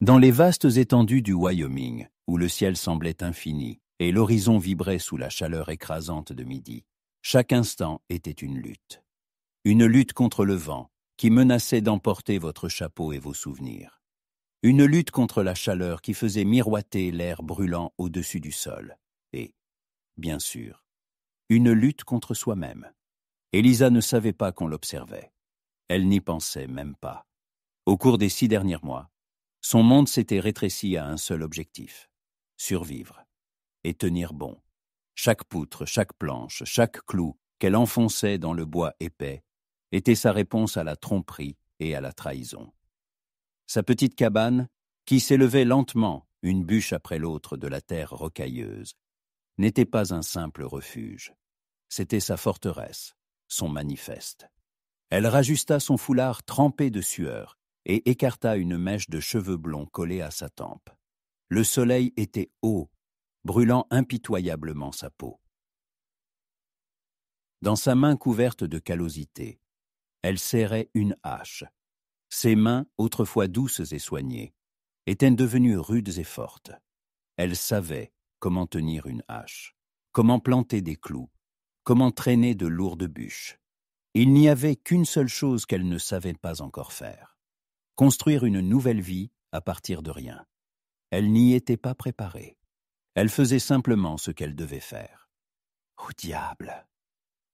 Dans les vastes étendues du Wyoming, où le ciel semblait infini et l'horizon vibrait sous la chaleur écrasante de midi, chaque instant était une lutte. Une lutte contre le vent, qui menaçait d'emporter votre chapeau et vos souvenirs. Une lutte contre la chaleur qui faisait miroiter l'air brûlant au-dessus du sol. Et, bien sûr, une lutte contre soi-même. Elisa ne savait pas qu'on l'observait. Elle n'y pensait même pas. Au cours des 6 derniers mois, son monde s'était rétréci à un seul objectif, survivre et tenir bon. Chaque poutre, chaque planche, chaque clou qu'elle enfonçait dans le bois épais était sa réponse à la tromperie et à la trahison. Sa petite cabane, qui s'élevait lentement, une bûche après l'autre de la terre rocailleuse, n'était pas un simple refuge. C'était sa forteresse, son manifeste. Elle rajusta son foulard trempé de sueur et écarta une mèche de cheveux blonds collée à sa tempe. Le soleil était haut, brûlant impitoyablement sa peau. Dans sa main couverte de callosité, elle serrait une hache. Ses mains, autrefois douces et soignées, étaient devenues rudes et fortes. Elle savait comment tenir une hache, comment planter des clous, comment traîner de lourdes bûches. Il n'y avait qu'une seule chose qu'elle ne savait pas encore faire. Construire une nouvelle vie à partir de rien. Elle n'y était pas préparée. Elle faisait simplement ce qu'elle devait faire. « Au diable !»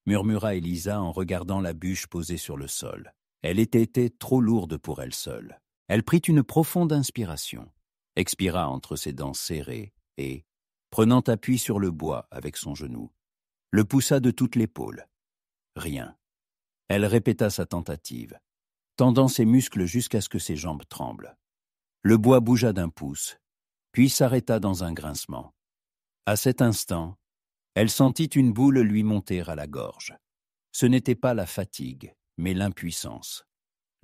murmura Elisa en regardant la bûche posée sur le sol. Elle était trop lourde pour elle seule. Elle prit une profonde inspiration, expira entre ses dents serrées et, prenant appui sur le bois avec son genou, le poussa de toute l'épaule. Rien. Elle répéta sa tentative, tendant ses muscles jusqu'à ce que ses jambes tremblent. Le bois bougea d'un pouce, puis s'arrêta dans un grincement. À cet instant, elle sentit une boule lui monter à la gorge. Ce n'était pas la fatigue, mais l'impuissance.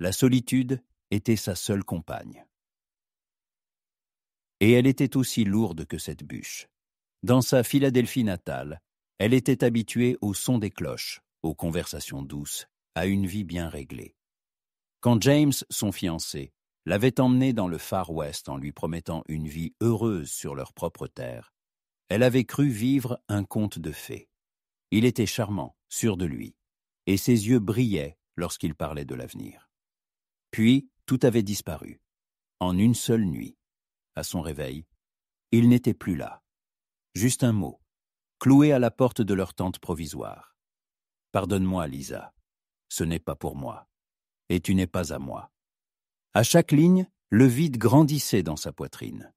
La solitude était sa seule compagne. Et elle était aussi lourde que cette bûche. Dans sa Philadelphie natale, elle était habituée au son des cloches, aux conversations douces, à une vie bien réglée. Quand James, son fiancé, l'avait emmenée dans le Far West en lui promettant une vie heureuse sur leur propre terre, elle avait cru vivre un conte de fées. Il était charmant, sûr de lui, et ses yeux brillaient lorsqu'il parlait de l'avenir. Puis, tout avait disparu. En une seule nuit. À son réveil, il n'était plus là. Juste un mot, cloué à la porte de leur tente provisoire. « Pardonne-moi, Lisa. Ce n'est pas pour moi. Et tu n'es pas à moi. » À chaque ligne, le vide grandissait dans sa poitrine.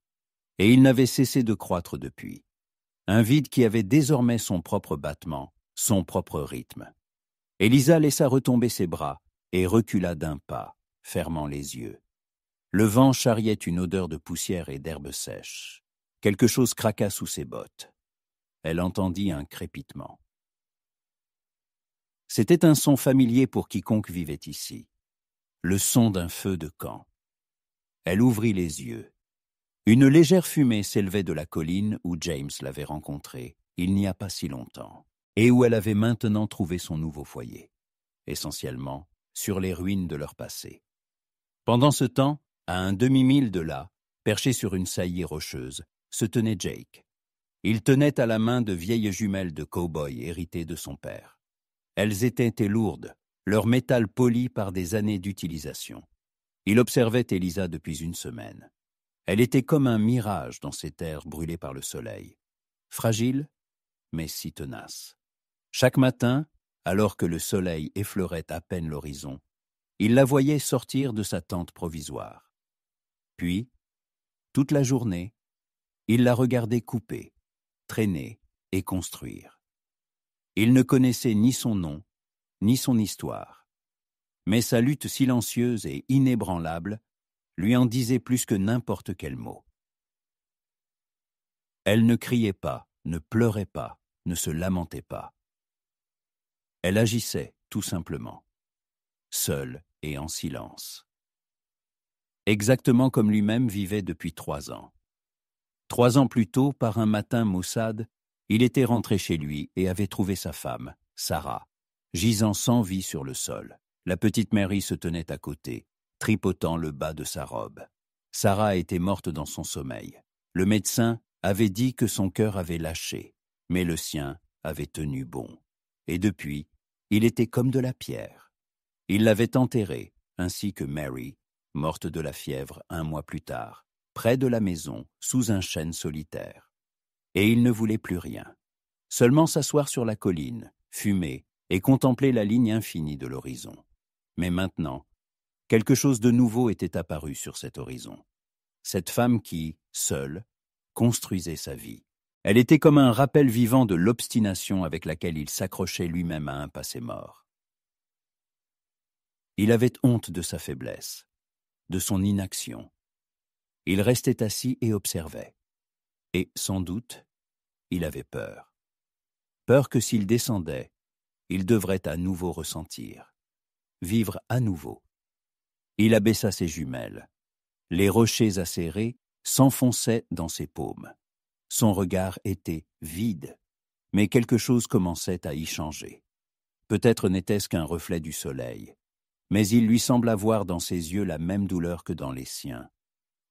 Et il n'avait cessé de croître depuis. Un vide qui avait désormais son propre battement, son propre rythme. Elisa laissa retomber ses bras et recula d'un pas, fermant les yeux. Le vent charriait une odeur de poussière et d'herbe sèche. Quelque chose craqua sous ses bottes. Elle entendit un crépitement. C'était un son familier pour quiconque vivait ici. Le son d'un feu de camp. Elle ouvrit les yeux. Une légère fumée s'élevait de la colline où James l'avait rencontrée, il n'y a pas si longtemps, et où elle avait maintenant trouvé son nouveau foyer, essentiellement sur les ruines de leur passé. Pendant ce temps, à un demi-mille de là, perché sur une saillie rocheuse, se tenait Jake. Il tenait à la main de vieilles jumelles de cow-boy héritées de son père. Elles étaient lourdes, leur métal poli par des années d'utilisation. Il observait Elisa depuis une semaine. Elle était comme un mirage dans ces terres brûlées par le soleil. Fragile, mais si tenace. Chaque matin, alors que le soleil effleurait à peine l'horizon, il la voyait sortir de sa tente provisoire. Puis, toute la journée, il la regardait couper, traîner et construire. Il ne connaissait ni son nom, ni son histoire. Mais sa lutte silencieuse et inébranlable lui en disait plus que n'importe quel mot. Elle ne criait pas, ne pleurait pas, ne se lamentait pas. Elle agissait, tout simplement, seule et en silence. Exactement comme lui-même vivait depuis 3 ans. 3 ans plus tôt, par un matin maussade, il était rentré chez lui et avait trouvé sa femme, Sarah, gisant sans vie sur le sol. La petite Mary se tenait à côté, tripotant le bas de sa robe. Sarah était morte dans son sommeil. Le médecin avait dit que son cœur avait lâché, mais le sien avait tenu bon. Et depuis, il était comme de la pierre. Il l'avait enterrée, ainsi que Mary, morte de la fièvre 1 mois plus tard, près de la maison, sous un chêne solitaire. Et il ne voulait plus rien. Seulement s'asseoir sur la colline, fumer et contempler la ligne infinie de l'horizon. Mais maintenant, quelque chose de nouveau était apparu sur cet horizon. Cette femme qui, seule, construisait sa vie. Elle était comme un rappel vivant de l'obstination avec laquelle il s'accrochait lui-même à un passé mort. Il avait honte de sa faiblesse, de son inaction. Il restait assis et observait. Et, sans doute, il avait peur. Peur que s'il descendait, il devrait à nouveau ressentir, vivre à nouveau. Il abaissa ses jumelles. Les rochers acérés s'enfonçaient dans ses paumes. Son regard était vide, mais quelque chose commençait à y changer. Peut-être n'était-ce qu'un reflet du soleil, mais il lui sembla voir dans ses yeux la même douleur que dans les siens.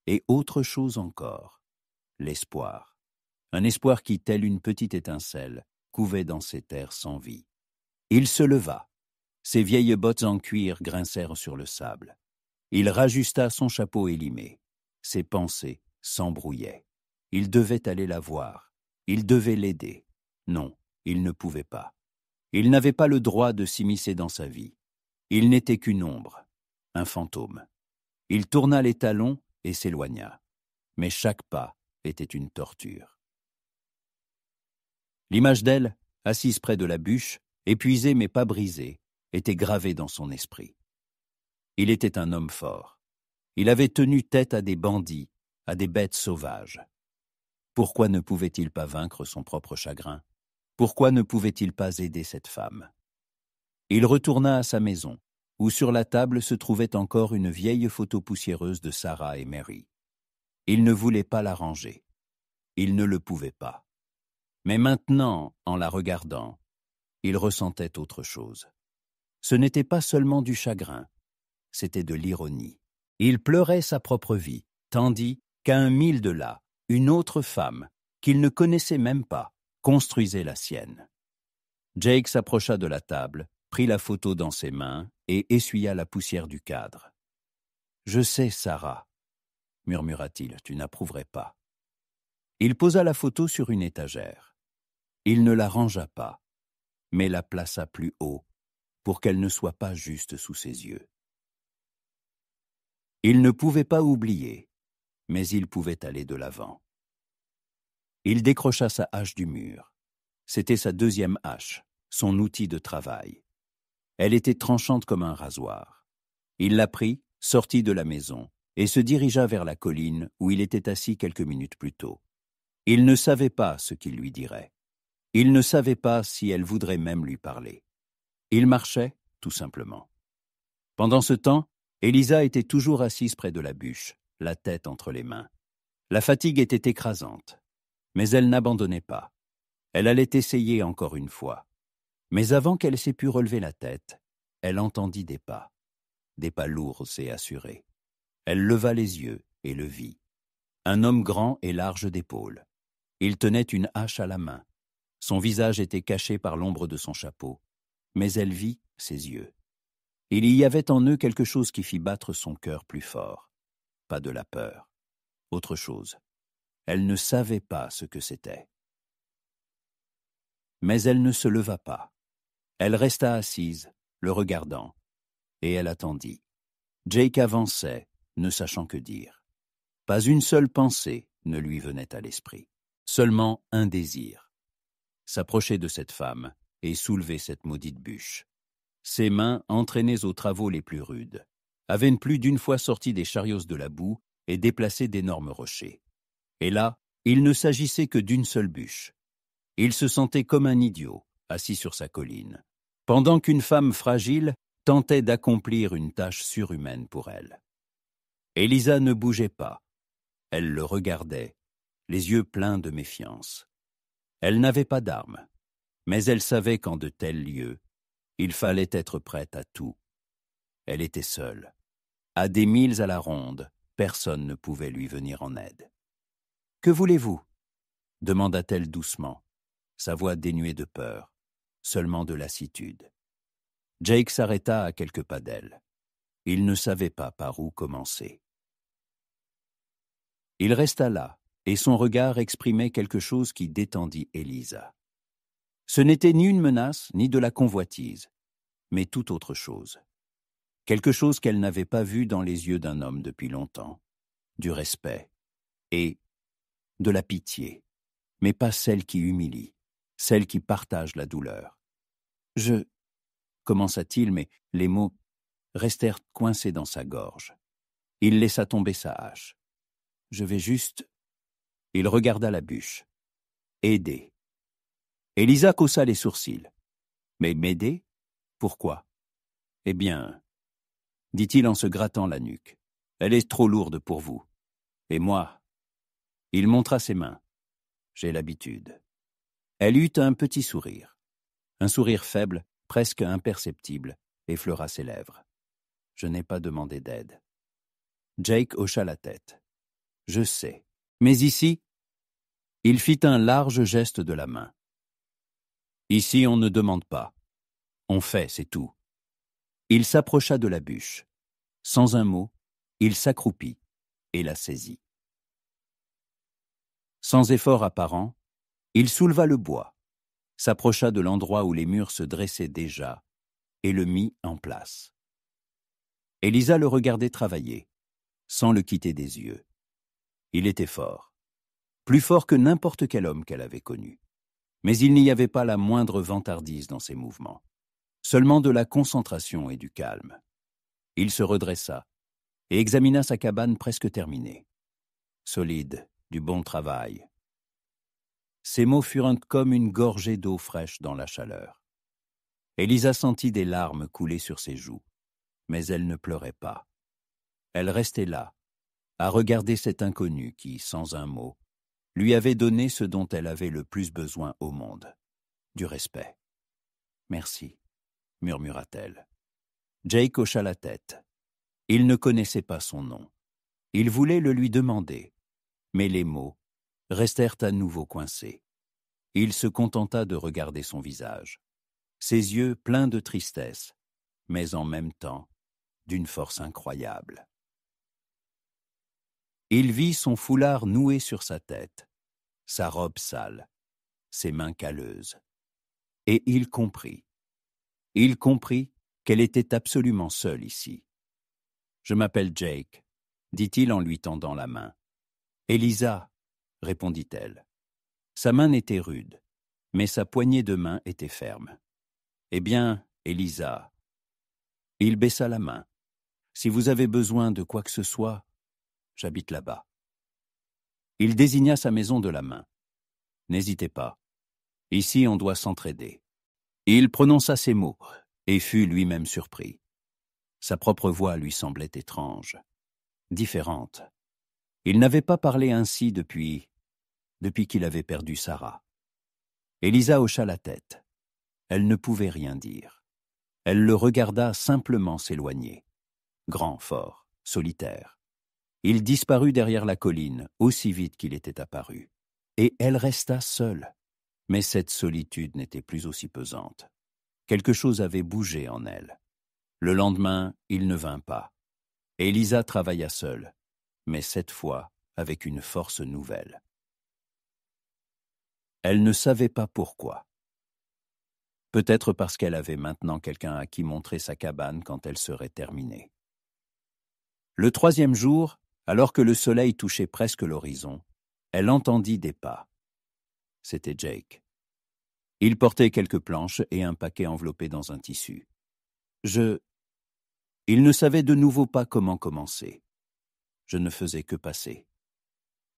Et autre chose encore, l'espoir. Un espoir qui, tel une petite étincelle, couvait dans ses terres sans vie. Il se leva. Ses vieilles bottes en cuir grincèrent sur le sable. Il rajusta son chapeau élimé. Ses pensées s'embrouillaient. Il devait aller la voir. Il devait l'aider. Non, il ne pouvait pas. Il n'avait pas le droit de s'immiscer dans sa vie. Il n'était qu'une ombre, un fantôme. Il tourna les talons et s'éloigna. Mais chaque pas était une torture. L'image d'elle, assise près de la bûche, épuisée mais pas brisée, était gravée dans son esprit. Il était un homme fort. Il avait tenu tête à des bandits, à des bêtes sauvages. Pourquoi ne pouvait-il pas vaincre son propre chagrin? Pourquoi ne pouvait-il pas aider cette femme? Il retourna à sa maison, où sur la table se trouvait encore une vieille photo poussiéreuse de Sarah et Mary. Il ne voulait pas la ranger. Il ne le pouvait pas. Mais maintenant, en la regardant, il ressentait autre chose. Ce n'était pas seulement du chagrin, c'était de l'ironie. Il pleurait sa propre vie, tandis qu'à 1 mille de là, une autre femme, qu'il ne connaissait même pas, construisait la sienne. Jake s'approcha de la table, prit la photo dans ses mains et essuya la poussière du cadre. « Je sais, Sarah, » murmura-t-il, « tu n'approuverais pas. » Il posa la photo sur une étagère. Il ne la rangea pas, mais la plaça plus haut pour qu'elle ne soit pas juste sous ses yeux. Il ne pouvait pas oublier, mais il pouvait aller de l'avant. Il décrocha sa hache du mur. C'était sa 2e hache, son outil de travail. Elle était tranchante comme un rasoir. Il la prit, sortit de la maison et se dirigea vers la colline où il était assis quelques minutes plus tôt. Il ne savait pas ce qu'il lui dirait. Il ne savait pas si elle voudrait même lui parler. Il marchait, tout simplement. Pendant ce temps, Élisa était toujours assise près de la bûche, la tête entre les mains. La fatigue était écrasante, mais elle n'abandonnait pas. Elle allait essayer encore une fois. Mais avant qu'elle s'ait pu relever la tête, elle entendit des pas lourds et assurés. Elle leva les yeux et le vit. Un homme grand et large d'épaules. Il tenait une hache à la main. Son visage était caché par l'ombre de son chapeau, mais elle vit ses yeux. Il y avait en eux quelque chose qui fit battre son cœur plus fort. Pas de la peur. Autre chose. Elle ne savait pas ce que c'était. Mais elle ne se leva pas. Elle resta assise, le regardant, et elle attendit. Jake avançait, ne sachant que dire. Pas une seule pensée ne lui venait à l'esprit. Seulement un désir. S'approcher de cette femme et soulever cette maudite bûche. Ses mains, entraînées aux travaux les plus rudes, avaient plus d'une fois sorti des chariots de la boue et déplacé d'énormes rochers. Et là, il ne s'agissait que d'une seule bûche. Il se sentait comme un idiot, assis sur sa colline, pendant qu'une femme fragile tentait d'accomplir une tâche surhumaine pour elle. Élisa ne bougeait pas. Elle le regardait, les yeux pleins de méfiance. Elle n'avait pas d'armes, mais elle savait qu'en de tels lieux, il fallait être prête à tout. Elle était seule, à des milles à la ronde, Personne ne pouvait lui venir en aide. « Que voulez-vous » demanda-t-elle doucement, sa voix dénuée de peur, seulement de lassitude. Jake s'arrêta à quelques pas d'elle. Il ne savait pas par où commencer. Il resta là, et son regard exprimait quelque chose qui détendit Elisa. Ce n'était ni une menace, ni de la convoitise, mais tout autre chose. Quelque chose qu'elle n'avait pas vu dans les yeux d'un homme depuis longtemps. Du respect et de la pitié, mais pas celle qui humilie, celle qui partage la douleur. Commença-t-il, mais les mots restèrent coincés dans sa gorge. Il laissa tomber sa hache. Je vais juste... Il regarda la bûche. Aider. Elisa haussa les sourcils. Mais m'aider? Pourquoi? Eh bien, dit-il en se grattant la nuque, elle est trop lourde pour vous. Et moi? Il montra ses mains. J'ai l'habitude. Elle eut un petit sourire. Un sourire faible, presque imperceptible, effleura ses lèvres. Je n'ai pas demandé d'aide. Jake hocha la tête. Je sais. Mais ici? Il fit un large geste de la main. Ici, on ne demande pas. On fait, c'est tout. Il s'approcha de la bûche. Sans un mot, il s'accroupit et la saisit. Sans effort apparent, il souleva le bois, s'approcha de l'endroit où les murs se dressaient déjà et le mit en place. Elisa le regardait travailler, sans le quitter des yeux. Il était fort, plus fort que n'importe quel homme qu'elle avait connu. Mais il n'y avait pas la moindre vantardise dans ses mouvements, seulement de la concentration et du calme. Il se redressa et examina sa cabane presque terminée. Solide, du bon travail. Ses mots furent comme une gorgée d'eau fraîche dans la chaleur. Elisa sentit des larmes couler sur ses joues, mais elle ne pleurait pas. Elle restait là, à regarder cet inconnu qui, sans un mot, lui avait donné ce dont elle avait le plus besoin au monde, du respect. « Merci », murmura-t-elle. Jake hocha la tête. Il ne connaissait pas son nom. Il voulait le lui demander, mais les mots restèrent à nouveau coincés. Il se contenta de regarder son visage, ses yeux pleins de tristesse, mais en même temps d'une force incroyable. Il vit son foulard noué sur sa tête, sa robe sale, ses mains calleuses. Et il comprit. Il comprit qu'elle était absolument seule ici. « Je m'appelle Jake », dit-il en lui tendant la main. « Elisa », répondit-elle. Sa main n'était rude, mais sa poignée de main était ferme. « Eh bien, Elisa. » Il baissa la main. « Si vous avez besoin de quoi que ce soit, j'habite là-bas. » Il désigna sa maison de la main. « N'hésitez pas. Ici, on doit s'entraider. » Il prononça ces mots et fut lui-même surpris. Sa propre voix lui semblait étrange, différente. Il n'avait pas parlé ainsi depuis qu'il avait perdu Sarah. Elisa hocha la tête. Elle ne pouvait rien dire. Elle le regarda simplement s'éloigner. Grand, fort, solitaire. Il disparut derrière la colline, aussi vite qu'il était apparu. Et elle resta seule. Mais cette solitude n'était plus aussi pesante. Quelque chose avait bougé en elle. Le lendemain, il ne vint pas. Elisa travailla seule, mais cette fois avec une force nouvelle. Elle ne savait pas pourquoi. Peut-être parce qu'elle avait maintenant quelqu'un à qui montrer sa cabane quand elle serait terminée. Le troisième jour, alors que le soleil touchait presque l'horizon, elle entendit des pas. C'était Jake. Il portait quelques planches et un paquet enveloppé dans un tissu. Il ne savait de nouveau pas comment commencer. Je ne faisais que passer.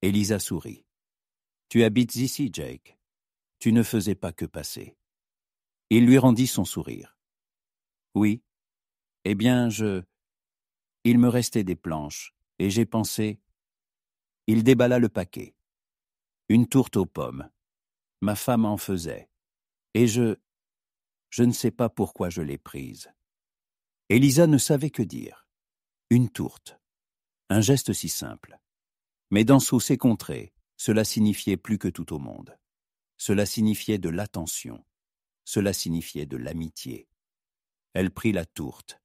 Elisa sourit. « Tu habites ici, Jake. Tu ne faisais pas que passer. » Il lui rendit son sourire. « Oui. Eh bien, Il me restait des planches, et j'ai pensé... » Il déballa le paquet. Une tourte aux pommes. Ma femme en faisait. Et je ne sais pas pourquoi je l'ai prise. Elisa ne savait que dire. Une tourte. Un geste si simple. Mais dans ces contrées, cela signifiait plus que tout au monde. Cela signifiait de l'attention. Cela signifiait de l'amitié. Elle prit la tourte,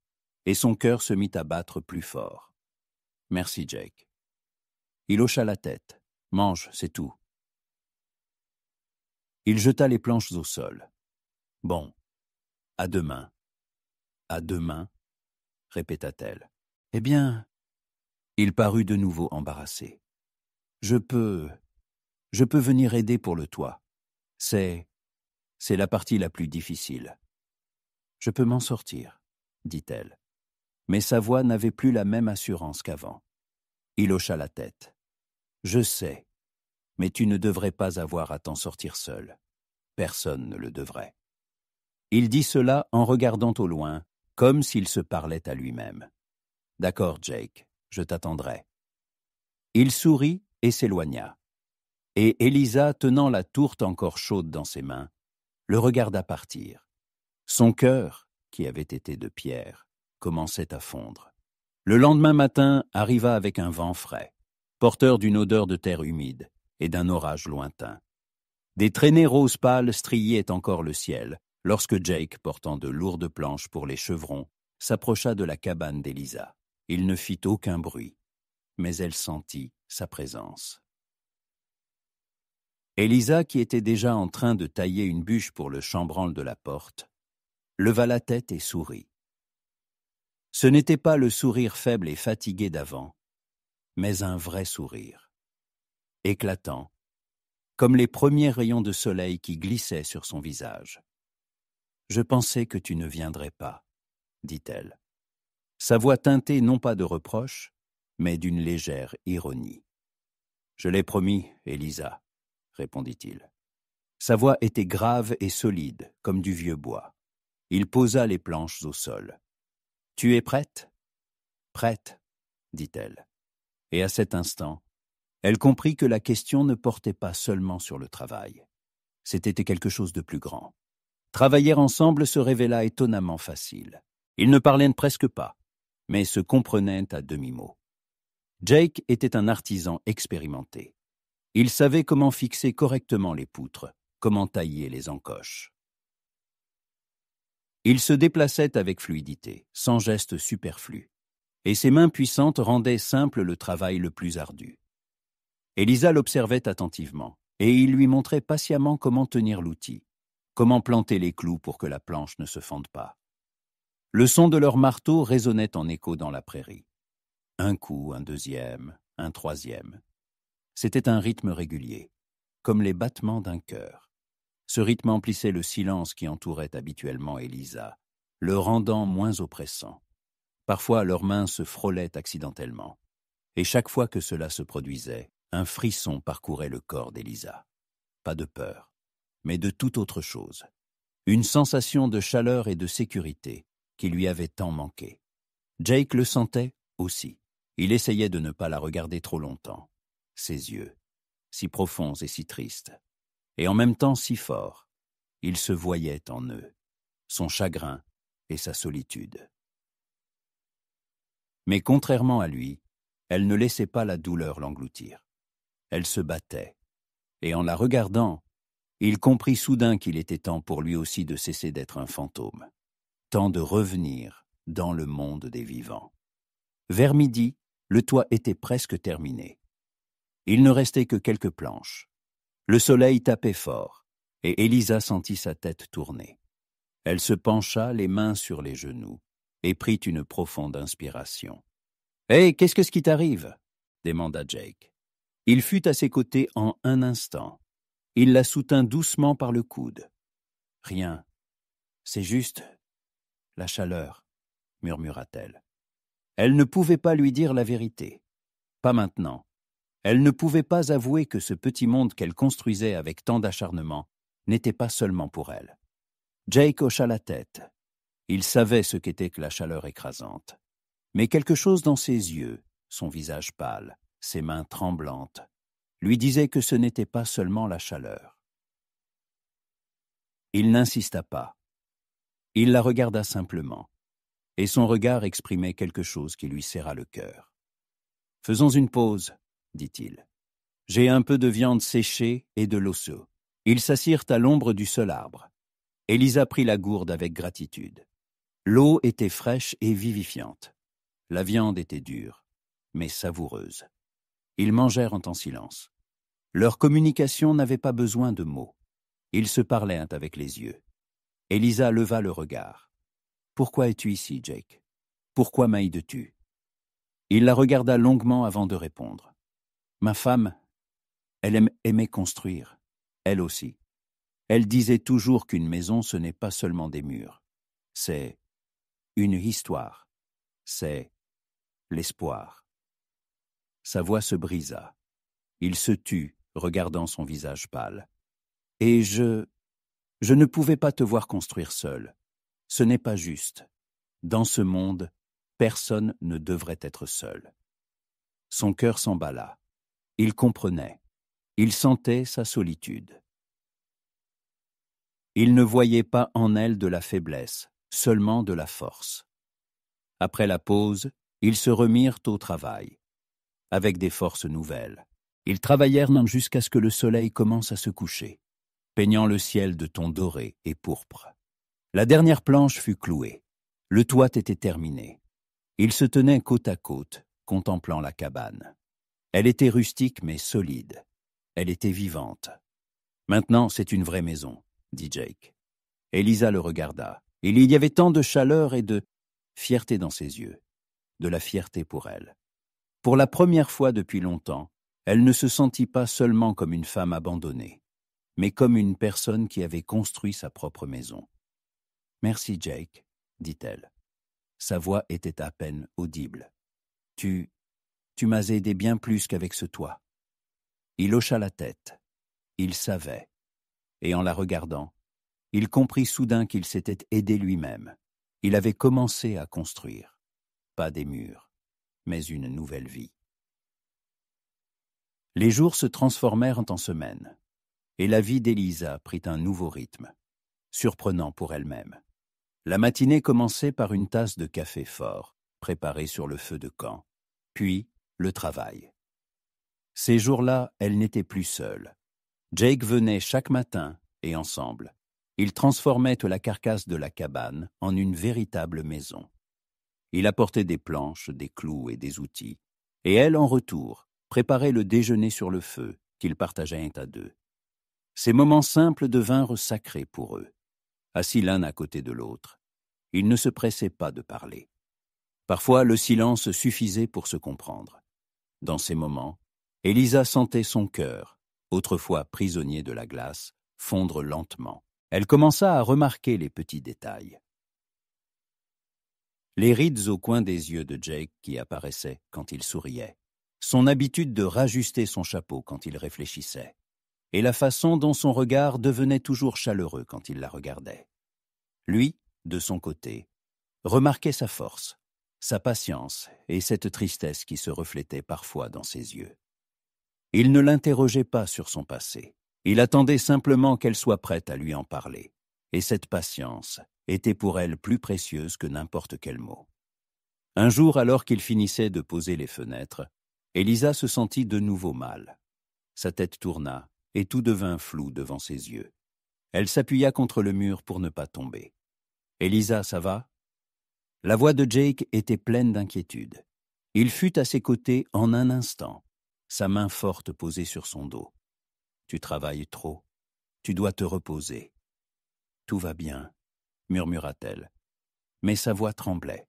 et son cœur se mit à battre plus fort. « Merci, Jake. » Il hocha la tête. « Mange, c'est tout. » Il jeta les planches au sol. « Bon, à demain. »« À demain » répéta-t-elle. « Eh bien... » Il parut de nouveau embarrassé. « Je peux venir aider pour le toit. C'est la partie la plus difficile. »« Je peux m'en sortir, » dit-elle. Mais sa voix n'avait plus la même assurance qu'avant. Il hocha la tête. « Je sais, mais tu ne devrais pas avoir à t'en sortir seul. Personne ne le devrait. » Il dit cela en regardant au loin, comme s'il se parlait à lui-même. « D'accord, Jake, je t'attendrai. » Il sourit et s'éloigna. Et Elisa, tenant la tourte encore chaude dans ses mains, le regarda partir. Son cœur, qui avait été de pierre, commençait à fondre. Le lendemain matin arriva avec un vent frais, porteur d'une odeur de terre humide et d'un orage lointain. Des traînées roses pâles striaient encore le ciel lorsque Jake, portant de lourdes planches pour les chevrons, s'approcha de la cabane d'Elisa. Il ne fit aucun bruit, mais elle sentit sa présence. Elisa, qui était déjà en train de tailler une bûche pour le chambranle de la porte, leva la tête et sourit. Ce n'était pas le sourire faible et fatigué d'avant, mais un vrai sourire, éclatant, comme les premiers rayons de soleil qui glissaient sur son visage. « Je pensais que tu ne viendrais pas, » dit-elle. Sa voix teintée non pas de reproche, mais d'une légère ironie. « Je l'ai promis, Elisa, » répondit-il. Sa voix était grave et solide, comme du vieux bois. Il posa les planches au sol. « Tu es prête ?»« Prête, » dit-elle. Et à cet instant, elle comprit que la question ne portait pas seulement sur le travail. C'était quelque chose de plus grand. Travailler ensemble se révéla étonnamment facile. Ils ne parlaient presque pas, mais se comprenaient à demi-mot. Jake était un artisan expérimenté. Il savait comment fixer correctement les poutres, comment tailler les encoches. Il se déplaçait avec fluidité, sans geste superflu, et ses mains puissantes rendaient simple le travail le plus ardu. Elisa l'observait attentivement, et il lui montrait patiemment comment tenir l'outil, comment planter les clous pour que la planche ne se fende pas. Le son de leur marteau résonnait en écho dans la prairie. Un coup, un deuxième, un troisième. C'était un rythme régulier, comme les battements d'un cœur. Ce rythme emplissait le silence qui entourait habituellement Elisa, le rendant moins oppressant. Parfois, leurs mains se frôlaient accidentellement, et chaque fois que cela se produisait, un frisson parcourait le corps d'Elisa. Pas de peur, mais de toute autre chose. Une sensation de chaleur et de sécurité qui lui avait tant manqué. Jake le sentait aussi. Il essayait de ne pas la regarder trop longtemps. Ses yeux, si profonds et si tristes, et en même temps si forts, il se voyait en eux, son chagrin et sa solitude. Mais contrairement à lui, elle ne laissait pas la douleur l'engloutir. Elle se battait, et en la regardant, il comprit soudain qu'il était temps pour lui aussi de cesser d'être un fantôme, temps de revenir dans le monde des vivants. Vers midi, le toit était presque terminé. Il ne restait que quelques planches. Le soleil tapait fort, et Elisa sentit sa tête tourner. Elle se pencha, les mains sur les genoux, et prit une profonde inspiration. « Hé, qu'est-ce qui t'arrive ?» demanda Jake. Il fut à ses côtés en un instant. Il la soutint doucement par le coude. « Rien, c'est juste la chaleur, » murmura-t-elle. Elle ne pouvait pas lui dire la vérité. Pas maintenant. Elle ne pouvait pas avouer que ce petit monde qu'elle construisait avec tant d'acharnement n'était pas seulement pour elle. Jake hocha la tête. Il savait ce qu'était que la chaleur écrasante. Mais quelque chose dans ses yeux, son visage pâle, ses mains tremblantes, lui disait que ce n'était pas seulement la chaleur. Il n'insista pas. Il la regarda simplement, et son regard exprimait quelque chose qui lui serra le cœur. Faisons une pause, dit-il. J'ai un peu de viande séchée et de l'osso. Ils s'assirent à l'ombre du seul arbre. Elisa prit la gourde avec gratitude. L'eau était fraîche et vivifiante. La viande était dure, mais savoureuse. Ils mangèrent en silence. Leur communication n'avait pas besoin de mots. Ils se parlaient avec les yeux. Elisa leva le regard. « Pourquoi es-tu ici, Jake? Pourquoi m'aides-tu » Il la regarda longuement avant de répondre. « Ma femme, elle aimait construire, elle aussi. Elle disait toujours qu'une maison, ce n'est pas seulement des murs. C'est une histoire. C'est l'espoir. » Sa voix se brisa. Il se tut, regardant son visage pâle. « Et je ne pouvais pas te voir construire seul. Ce n'est pas juste. Dans ce monde, personne ne devrait être seul. » Son cœur s'emballa. Il comprenait. Il sentait sa solitude. Il ne voyait pas en elle de la faiblesse, seulement de la force. Après la pause, ils se remirent au travail, avec des forces nouvelles. Ils travaillèrent jusqu'à ce que le soleil commence à se coucher, peignant le ciel de tons dorés et pourpres. La dernière planche fut clouée. Le toit était terminé. Ils se tenaient côte à côte, contemplant la cabane. Elle était rustique mais solide. Elle était vivante. « Maintenant, c'est une vraie maison, » dit Jake. Elisa le regarda. Il y avait tant de chaleur et de fierté dans ses yeux, de la fierté pour elle. Pour la première fois depuis longtemps, elle ne se sentit pas seulement comme une femme abandonnée, mais comme une personne qui avait construit sa propre maison. « Merci, Jake, » dit-elle. Sa voix était à peine audible. « Tu m'as aidé bien plus qu'avec ce toit. » Il hocha la tête. Il savait. Et en la regardant, il comprit soudain qu'il s'était aidé lui-même. Il avait commencé à construire. Pas des murs, mais une nouvelle vie. Les jours se transformèrent en semaines, et la vie d'Elisa prit un nouveau rythme, surprenant pour elle-même. La matinée commençait par une tasse de café fort, préparée sur le feu de camp, puis le travail. Ces jours-là, elle n'était plus seule. Jake venait chaque matin, et ensemble, ils transformaient la carcasse de la cabane en une véritable maison. Il apportait des planches, des clous et des outils, et elle, en retour, préparait le déjeuner sur le feu qu'ils partageaient à deux. Ces moments simples devinrent sacrés pour eux. Assis l'un à côté de l'autre, ils ne se pressaient pas de parler. Parfois, le silence suffisait pour se comprendre. Dans ces moments, Elisa sentait son cœur, autrefois prisonnier de la glace, fondre lentement. Elle commença à remarquer les petits détails. Les rides au coin des yeux de Jake qui apparaissaient quand il souriait, son habitude de rajuster son chapeau quand il réfléchissait, et la façon dont son regard devenait toujours chaleureux quand il la regardait. Lui, de son côté, remarquait sa force, sa patience et cette tristesse qui se reflétait parfois dans ses yeux. Il ne l'interrogeait pas sur son passé. Il attendait simplement qu'elle soit prête à lui en parler. Et cette patience était pour elle plus précieuse que n'importe quel mot. Un jour, alors qu'il finissait de poser les fenêtres, Elisa se sentit de nouveau mal. Sa tête tourna et tout devint flou devant ses yeux. Elle s'appuya contre le mur pour ne pas tomber. « Elisa, ça va ?» La voix de Jake était pleine d'inquiétude. Il fut à ses côtés en un instant, sa main forte posée sur son dos. « Tu travailles trop. Tu dois te reposer. »« Tout va bien, » murmura-t-elle. Mais sa voix tremblait.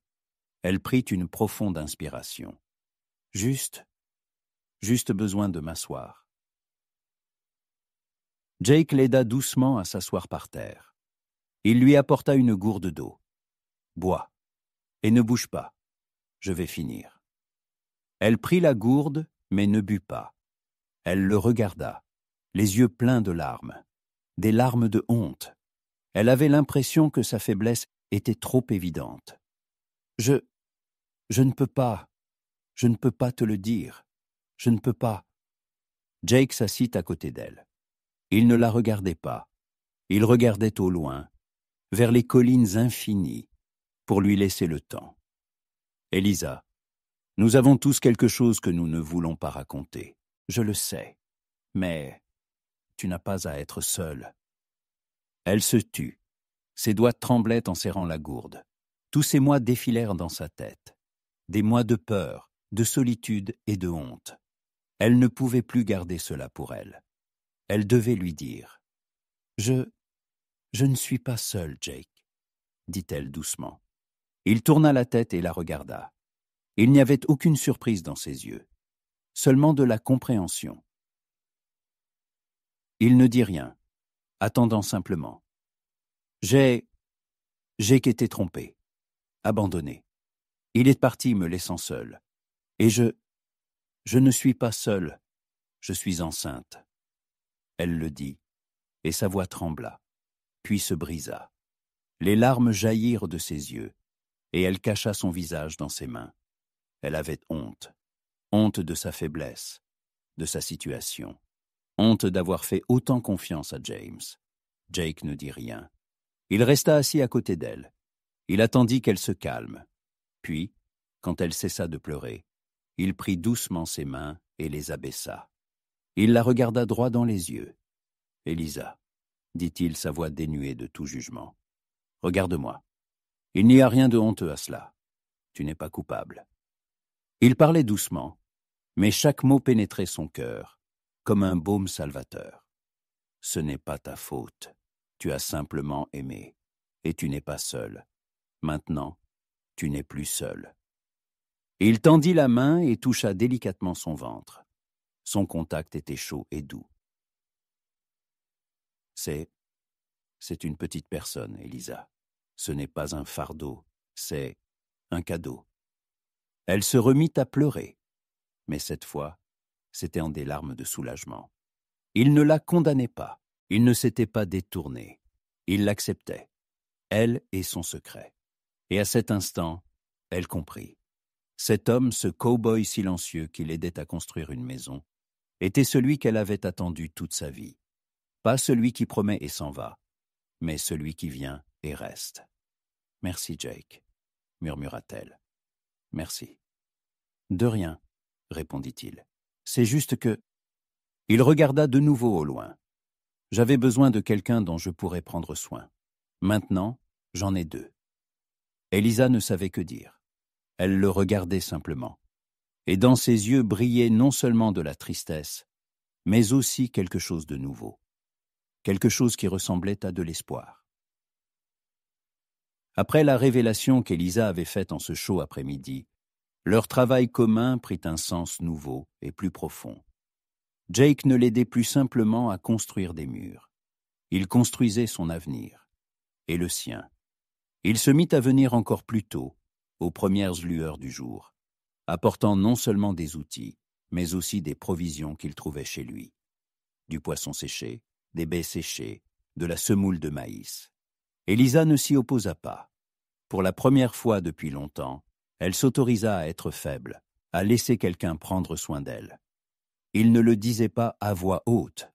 Elle prit une profonde inspiration. « Juste besoin de m'asseoir. » Jake l'aida doucement à s'asseoir par terre. Il lui apporta une gourde d'eau. « Bois. Et ne bouge pas. Je vais finir. » Elle prit la gourde, mais ne but pas. Elle le regarda, les yeux pleins de larmes, des larmes de honte. Elle avait l'impression que sa faiblesse était trop évidente. « Je ne peux pas te le dire. Je ne peux pas. » Jake s'assit à côté d'elle. Il ne la regardait pas. Il regardait au loin, vers les collines infinies, pour lui laisser le temps. « Elisa, Nous avons tous quelque chose que nous ne voulons pas raconter. Je le sais. Mais tu n'as pas à être seule. » Elle se tut. Ses doigts tremblaient en serrant la gourde. Tous ces mois défilèrent dans sa tête. Des mois de peur, de solitude et de honte. Elle ne pouvait plus garder cela pour elle. Elle devait lui dire. « Je ne suis pas seule, Jake, » dit-elle doucement. Il tourna la tête et la regarda. Il n'y avait aucune surprise dans ses yeux, seulement de la compréhension. Il ne dit rien, attendant simplement. J'ai été trompé, abandonné. Il est parti me laissant seul. Et je ne suis pas seule, je suis enceinte. » Elle le dit, et sa voix trembla, puis se brisa. Les larmes jaillirent de ses yeux, et elle cacha son visage dans ses mains. Elle avait honte, honte de sa faiblesse, de sa situation, honte d'avoir fait autant confiance à James. Jake ne dit rien. Il resta assis à côté d'elle. Il attendit qu'elle se calme. Puis, quand elle cessa de pleurer, il prit doucement ses mains et les abaissa. Il la regarda droit dans les yeux. « Elisa, » dit-il, sa voix dénuée de tout jugement, « regarde-moi. Il n'y a rien de honteux à cela. Tu n'es pas coupable. » Il parlait doucement, mais chaque mot pénétrait son cœur, comme un baume salvateur. « Ce n'est pas ta faute. Tu as simplement aimé, et tu n'es pas seul. Maintenant, tu n'es plus seul. » Il tendit la main et toucha délicatement son ventre. Son contact était chaud et doux. « C'est une petite personne, Elisa. Ce n'est pas un fardeau, c'est un cadeau. » Elle se remit à pleurer, mais cette fois, c'était en des larmes de soulagement. Il ne la condamnait pas, il ne s'était pas détourné. Il l'acceptait, elle et son secret. Et à cet instant, elle comprit. Cet homme, ce cow-boy silencieux qui l'aidait à construire une maison, était celui qu'elle avait attendu toute sa vie. Pas celui qui promet et s'en va, mais celui qui vient et reste. « Merci, Jake, » murmura-t-elle. « Merci. »« De rien, » répondit-il. « C'est juste que... » Il regarda de nouveau au loin. « J'avais besoin de quelqu'un dont je pourrais prendre soin. Maintenant, j'en ai deux. » Elisa ne savait que dire. Elle le regardait simplement. Et dans ses yeux brillait non seulement de la tristesse, mais aussi quelque chose de nouveau. Quelque chose qui ressemblait à de l'espoir. Après la révélation qu'Elisa avait faite en ce chaud après-midi, leur travail commun prit un sens nouveau et plus profond. Jake ne l'aidait plus simplement à construire des murs. Il construisait son avenir, et le sien. Il se mit à venir encore plus tôt, aux premières lueurs du jour, apportant non seulement des outils, mais aussi des provisions qu'il trouvait chez lui. Du poisson séché, des baies séchées, de la semoule de maïs. Elisa ne s'y opposa pas. Pour la première fois depuis longtemps, elle s'autorisa à être faible, à laisser quelqu'un prendre soin d'elle. Il ne le disait pas à voix haute,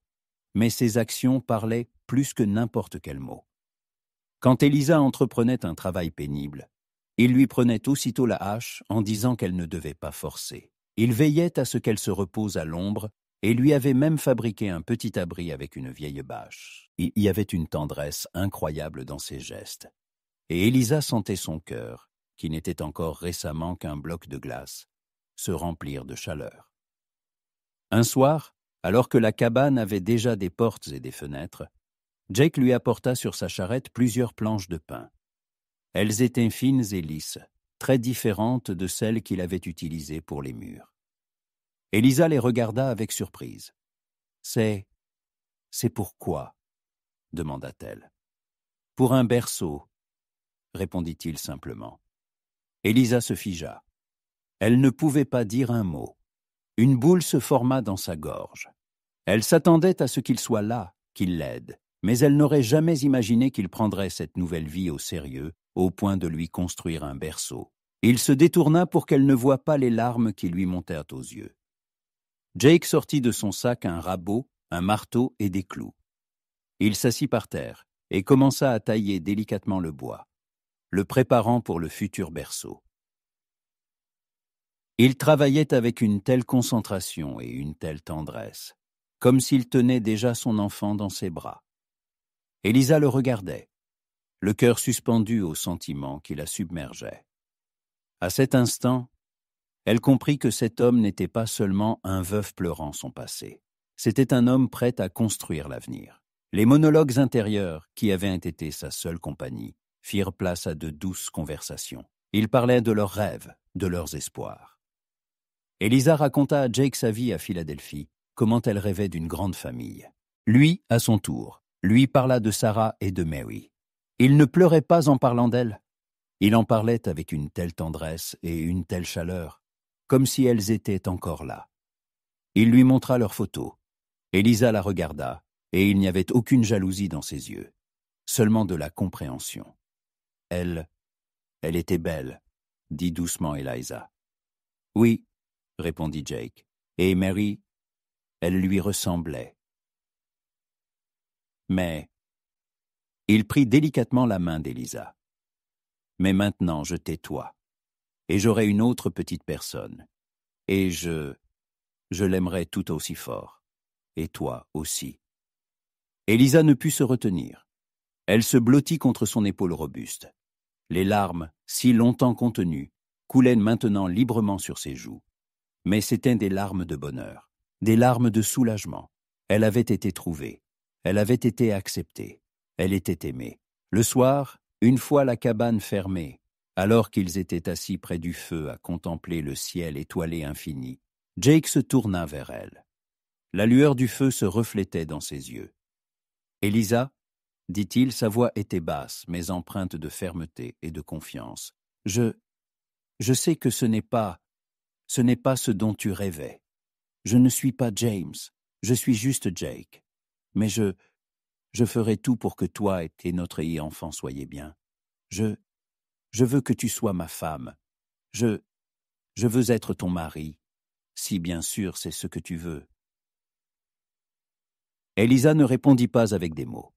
mais ses actions parlaient plus que n'importe quel mot. Quand Elisa entreprenait un travail pénible, il lui prenait aussitôt la hache en disant qu'elle ne devait pas forcer. Il veillait à ce qu'elle se repose à l'ombre et lui avait même fabriqué un petit abri avec une vieille bâche. Il y avait une tendresse incroyable dans ses gestes. Et Elisa sentait son cœur, qui n'était encore récemment qu'un bloc de glace, se remplir de chaleur. Un soir, alors que la cabane avait déjà des portes et des fenêtres, Jake lui apporta sur sa charrette plusieurs planches de pin. Elles étaient fines et lisses, très différentes de celles qu'il avait utilisées pour les murs. Elisa les regarda avec surprise. « C'est pourquoi ?» demanda-t-elle. « Pour un berceau, » répondit-il simplement. Elisa se figea. Elle ne pouvait pas dire un mot. Une boule se forma dans sa gorge. Elle s'attendait à ce qu'il soit là, qu'il l'aide, mais elle n'aurait jamais imaginé qu'il prendrait cette nouvelle vie au sérieux, au point de lui construire un berceau. Il se détourna pour qu'elle ne voie pas les larmes qui lui montèrent aux yeux. Jake sortit de son sac un rabot, un marteau et des clous. Il s'assit par terre et commença à tailler délicatement le bois, le préparant pour le futur berceau. Il travaillait avec une telle concentration et une telle tendresse, comme s'il tenait déjà son enfant dans ses bras. Élisa le regardait, le cœur suspendu aux sentiments qui la submergeaient. À cet instant, elle comprit que cet homme n'était pas seulement un veuf pleurant son passé. C'était un homme prêt à construire l'avenir. Les monologues intérieurs, qui avaient été sa seule compagnie, firent place à de douces conversations. Ils parlaient de leurs rêves, de leurs espoirs. Élisa raconta à Jake sa vie à Philadelphie, comment elle rêvait d'une grande famille. Lui, à son tour, lui parla de Sarah et de Mary. Il ne pleurait pas en parlant d'elles. Il en parlait avec une telle tendresse et une telle chaleur, comme si elles étaient encore là. Il lui montra leurs photos. Élisa la regarda, et il n'y avait aucune jalousie dans ses yeux, seulement de la compréhension. Elle était belle, dit doucement Eliza. Oui, répondit Jake, et Mary, elle lui ressemblait. Mais il prit délicatement la main d'Élisa. Mais maintenant je tais-toi, et j'aurai une autre petite personne, et je l'aimerai tout aussi fort, et toi aussi. Élisa ne put se retenir. Elle se blottit contre son épaule robuste. Les larmes, si longtemps contenues, coulaient maintenant librement sur ses joues. Mais c'étaient des larmes de bonheur, des larmes de soulagement. Elle avait été trouvée, elle avait été acceptée, elle était aimée. Le soir, une fois la cabane fermée, alors qu'ils étaient assis près du feu à contempler le ciel étoilé infini, Jake se tourna vers elle. La lueur du feu se reflétait dans ses yeux. « Élisa » dit-il, sa voix était basse, mais empreinte de fermeté et de confiance. « Je sais que ce n'est pas ce dont tu rêvais. Je ne suis pas James, je suis juste Jake. Mais je ferai tout pour que toi et notre enfant soyez bien. Je veux que tu sois ma femme. Je veux être ton mari, si bien sûr c'est ce que tu veux. » Élisa ne répondit pas avec des mots.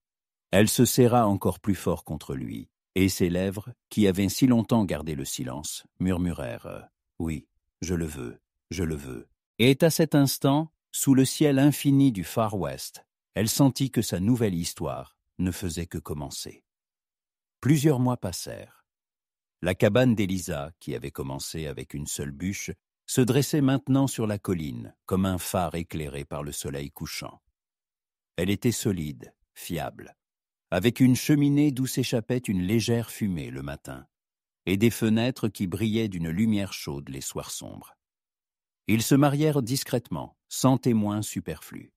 Elle se serra encore plus fort contre lui, et ses lèvres, qui avaient si longtemps gardé le silence, murmurèrent « Oui, je le veux, je le veux. » Et à cet instant, sous le ciel infini du Far West, elle sentit que sa nouvelle histoire ne faisait que commencer. Plusieurs mois passèrent. La cabane d'Élisa, qui avait commencé avec une seule bûche, se dressait maintenant sur la colline, comme un phare éclairé par le soleil couchant. Elle était solide, fiable, avec une cheminée d'où s'échappait une légère fumée le matin, et des fenêtres qui brillaient d'une lumière chaude les soirs sombres. Ils se marièrent discrètement, sans témoins superflus.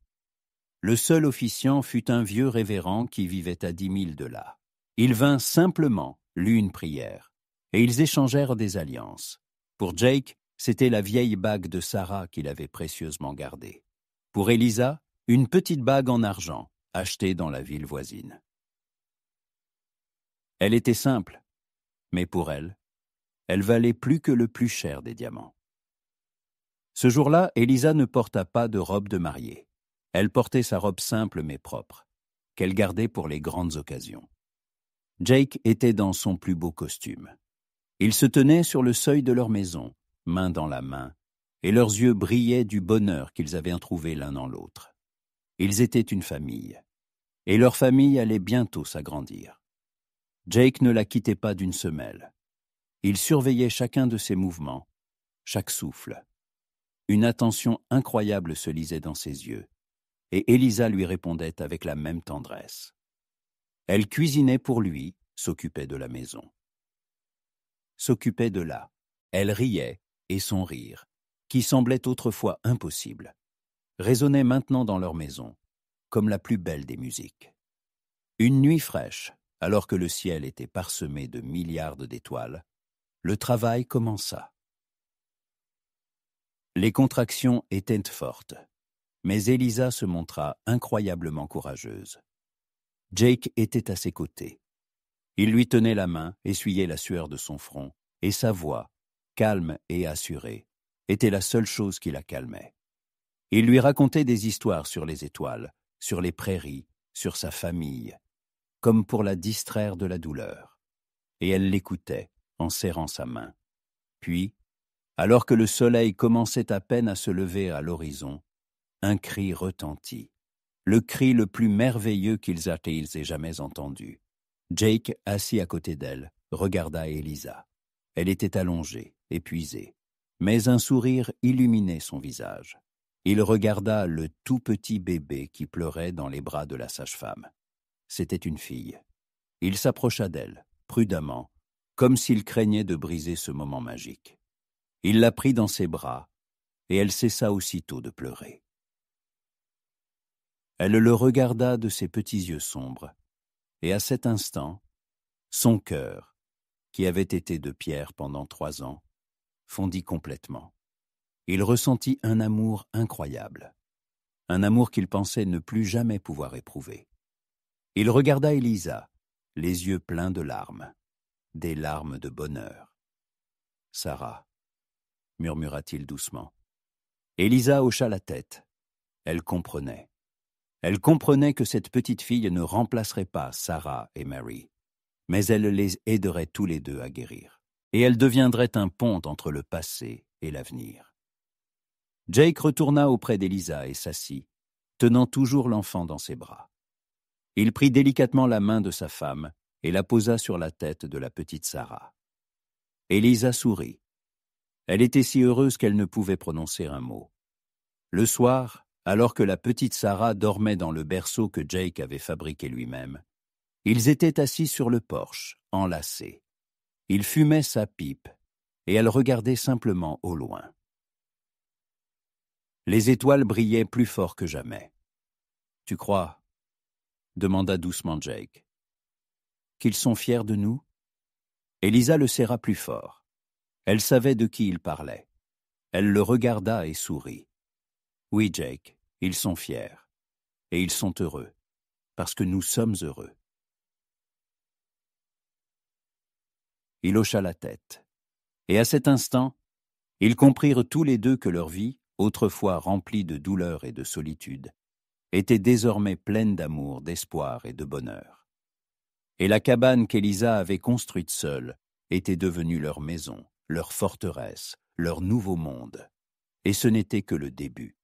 Le seul officiant fut un vieux révérend qui vivait à 10 000 de là. Il vint simplement, lut une prière, et ils échangèrent des alliances. Pour Jake, c'était la vieille bague de Sarah qu'il avait précieusement gardée. Pour Élisa, une petite bague en argent, achetée dans la ville voisine. Elle était simple, mais pour elle valait plus que le plus cher des diamants. Ce jour-là, Élisa ne porta pas de robe de mariée. Elle portait sa robe simple mais propre, qu'elle gardait pour les grandes occasions. Jake était dans son plus beau costume. Ils se tenaient sur le seuil de leur maison, main dans la main, et leurs yeux brillaient du bonheur qu'ils avaient trouvé l'un dans l'autre. Ils étaient une famille, et leur famille allait bientôt s'agrandir. Jake ne la quittait pas d'une semelle. Il surveillait chacun de ses mouvements, chaque souffle. Une attention incroyable se lisait dans ses yeux, et Élisa lui répondait avec la même tendresse. Elle cuisinait pour lui, s'occupait de la maison. S'occupait de là. Elle riait, et son rire, qui semblait autrefois impossible, résonnait maintenant dans leur maison, comme la plus belle des musiques. Une nuit fraîche, alors que le ciel était parsemé de milliards d'étoiles, le travail commença. Les contractions étaient fortes, mais Élisa se montra incroyablement courageuse. Jake était à ses côtés. Il lui tenait la main, essuyait la sueur de son front, et sa voix, calme et assurée, était la seule chose qui la calmait. Il lui racontait des histoires sur les étoiles, sur les prairies, sur sa famille, comme pour la distraire de la douleur. Et elle l'écoutait, en serrant sa main. Puis, Alors que le soleil commençait à peine à se lever à l'horizon, un cri retentit, le cri le plus merveilleux qu'ils aient jamais entendu. Jake, assis à côté d'elle, regarda Eliza. Elle était allongée, épuisée, mais un sourire illuminait son visage. Il regarda le tout petit bébé qui pleurait dans les bras de la sage-femme. C'était une fille. Il s'approcha d'elle, prudemment, comme s'il craignait de briser ce moment magique. Il la prit dans ses bras, et elle cessa aussitôt de pleurer. Elle le regarda de ses petits yeux sombres, et à cet instant, son cœur, qui avait été de pierre pendant 3 ans, fondit complètement. Il ressentit un amour incroyable, un amour qu'il pensait ne plus jamais pouvoir éprouver. Il regarda Eliza, les yeux pleins de larmes, des larmes de bonheur. « Sarah », murmura-t-il doucement. Eliza hocha la tête. Elle comprenait. Elle comprenait que cette petite fille ne remplacerait pas Sarah et Mary, mais elle les aiderait tous les deux à guérir, et elle deviendrait un pont entre le passé et l'avenir. Jake retourna auprès d'Eliza et s'assit, tenant toujours l'enfant dans ses bras. Il prit délicatement la main de sa femme et la posa sur la tête de la petite Sarah. Eliza sourit. Elle était si heureuse qu'elle ne pouvait prononcer un mot. Le soir, alors que la petite Sarah dormait dans le berceau que Jake avait fabriqué lui-même, ils étaient assis sur le porche, enlacés. Il fumait sa pipe, et elle regardait simplement au loin. Les étoiles brillaient plus fort que jamais. « Tu crois ?» demanda doucement Jake. « Qu'ils sont fiers de nous ?» Eliza le serra plus fort. Elle savait de qui il parlait. Elle le regarda et sourit. « Oui, Jake, ils sont fiers. Et ils sont heureux, parce que nous sommes heureux. » Il hocha la tête. Et à cet instant, ils comprirent tous les deux que leur vie, autrefois remplie de douleur et de solitude, était désormais pleine d'amour, d'espoir et de bonheur. Et la cabane qu'Eliza avait construite seule était devenue leur maison, leur forteresse, leur nouveau monde. Et ce n'était que le début.